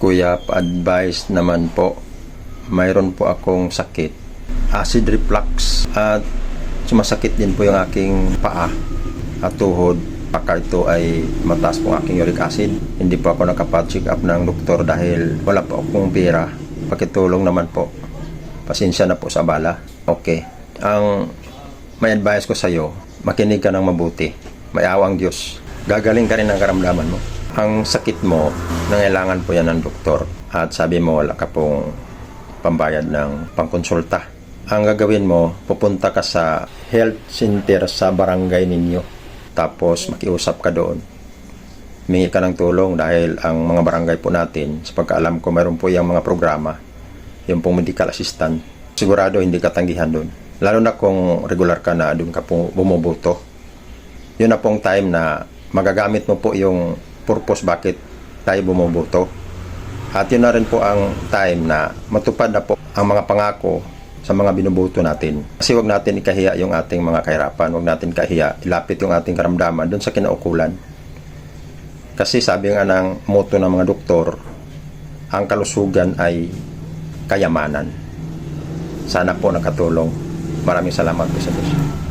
Kuya, pa-advise naman po. Mayroon po akong sakit, acid reflux, at sumasakit din po yung aking paa at tuhod. Baka ito ay mataas po ang aking uric acid. Hindi po ako nakapag-check up ng doktor dahil wala po akong pera. Pakitulong naman po. Pasensya na po sa abala. Okay. Ang may advice ko sa iyo, makinig ka ng mabuti. May awang Diyos. Gagaling ka rin ng karamdaman mo. Ang sakit mo, nangailangan po yan ng doktor. At sabi mo, wala ka pong pambayad ng pangkonsulta. Ang gagawin mo, pupunta ka sa health center sa barangay ninyo. Tapos makiusap ka doon. Humingi ka ng tulong dahil ang mga barangay po natin, sa pagkaalam ko, mayroon po yung mga programa, yung pong medical assistant. Sigurado hindi ka tanggihan doon. Lalo na kung regular ka na doon ka po bumubuto. Yun na pong time na magagamit mo po yung purpose bakit tayo bumubuto. At yun na rin po ang time na matupad na po ang mga pangako sa mga binubuto natin. Kasi wag natin ikahiya yung ating mga kahirapan, wag natin ikahiya, ilapit yung ating karamdaman doon sa kinaukulan. Kasi sabi nga ng motto ng mga doktor, ang kalusugan ay kayamanan. Sana po nakatulong. Maraming salamat po sa Diyos.